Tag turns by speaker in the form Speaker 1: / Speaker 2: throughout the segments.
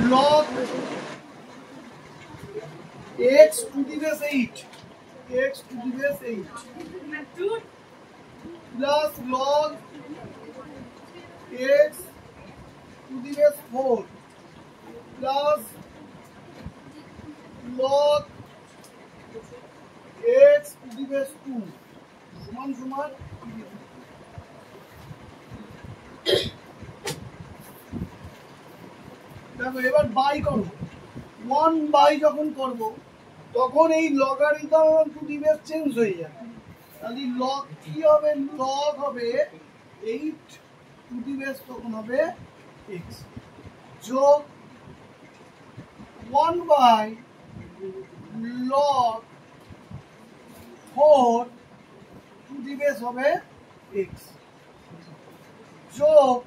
Speaker 1: log x to the base 8 x to the base 8 plus log x to the base 4 plus log x to the base 2 সমান সমান দেখো এবার by করো 1 by যখন করব তখন এই logarithm two the base change হয়ে যাবে তাহলে লগ কি হবে লগ হবে 8 টু দি বেস তখন হবে x যোগ 1 by log 4 to the base হবে x যোগ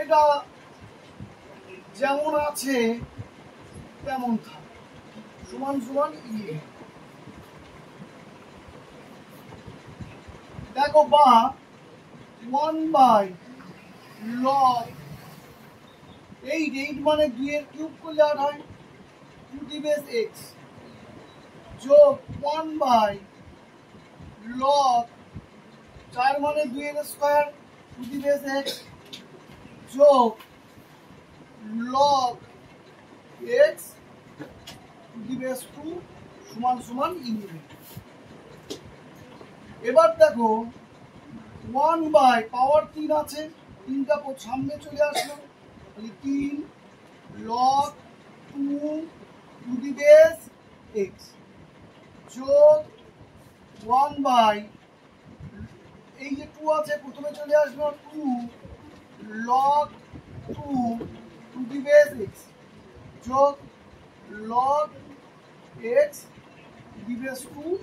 Speaker 1: এটা যেমন আছে তেমন থাকে সমান সমান দেখো বা 1 বাই log 8 মানে 2 এর কিউব করলে 8 হয় টু দি বেস x যোগ 1 বাই log 4 মানে 2 এর square to the base x যোগ log x to the base 2 সমান সমান 11 এবার দেখো 1 বাই পাওয়ার 3 আছে 3টা সামনে চলে আসলো তাহলে 3 log 2 two the base x যোগ 1 বাই এই যে 2 আছে প্রথমে চলে আসলো 2 log 2 two the base x যোগ log x to the base 2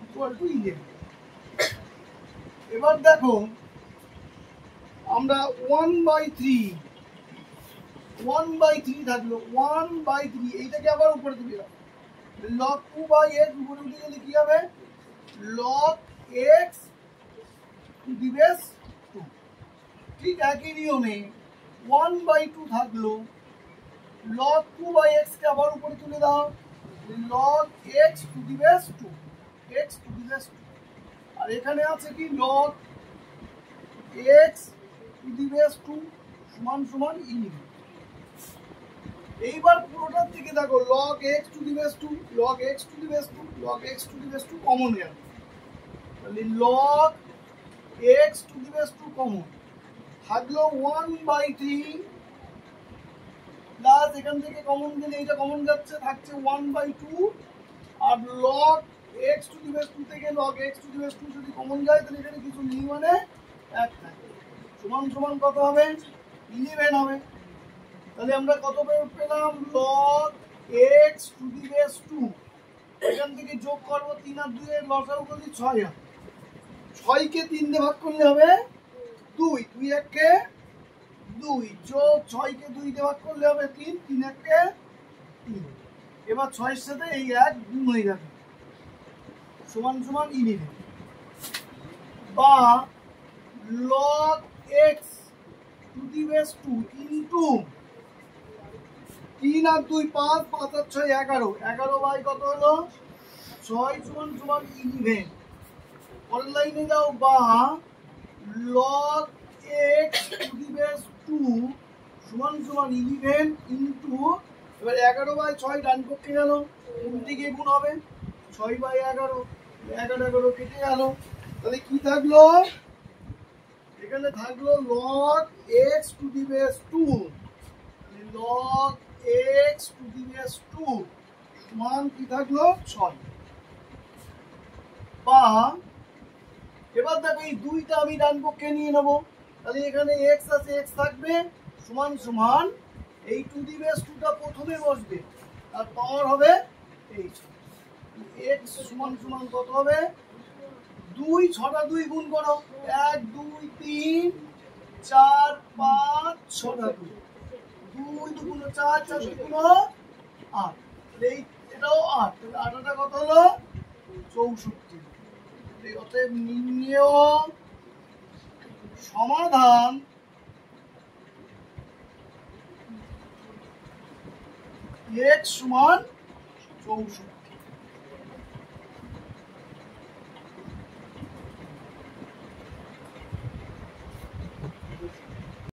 Speaker 1: equal to 11 এবার দেখো আমরা 1/3 থাকলো 1/3 এইটাকে আবার উপরে তুলে দাও log 2/x উপরে উঠে গেলে কি হবে log x to the base 2 ঠিক একই নিয়মে 1/2 থাকলো log 2/x কে আবার উপরে তুলে দাও log x to the base 2 x to the base 2 আর এখানে আছে কি log x to the base 2 সমান সমান 11 এইবার পুরোটার থেকে দেখো log x to the base 2 log x to the base 2 log x to the base 2 common গেল তাহলে log x to the base 2 common থাকলো 1/3 প্লাস এখান থেকে কমন গেলে এটা কমন যাচ্ছে থাকছে 1/2 আর log x to the base 2 থেকে log x to the base 2 যদি কমন যায় তাহলে এখানে কিছু নেই মানে 1 থাকে সমান সমান কত হবে 11 হবে তাহলে আমরা কত পেলাম log x to the base 2 এখান থেকে যোগ করব 3 আর 2 এর লসাগু করলে 6 হবে 6 কে 3 দিয়ে ভাগ করলে হবে 2 2 1 কে 2 যোগ 6 কে 2 দিয়ে ভাগ করলে হবে 3 3 1 কে 3 এবার 6 এর সাথে এই 1 গুণ হয়ে যাবে সমান সমান 11 বা log x to the base 2 into 3 আর 2 5 5 আর 6 11 11 বাই কত হলো 6 সমান সমান 11 পরের লাইনে যাও বা log x to the base 2 সমান সমান 11 ইনটু এবার 11 বাই 6 ডান পক্ষে গেল উল্টিকে গুণ হবে 6 বাই 11 11 কেটে গেল তাহলে কি থাকলো এখানে থাকলো log x to the base 2 log x to the base 2 সমান কি থাকলো 6 বা এবার দেখো এই দুইটা আমি ডান পক্ষে নিয়ে নেব তাহলে এখানে x আছে x থাকবে সমান সমান এই টু দি বেস 2 টা প্রথমে বসবে আর পাওয়ার হবে এই x সমান সমান কত হবে 2 6টা 2 গুণ করো 1 2 3 4 5 6টা 2 2 গুণ 4 4 গুণ 8 এই এটাও 8 তাহলে 8টা কত হলো 64 অতএব নির্ণেয় সমাধান x সমান 64।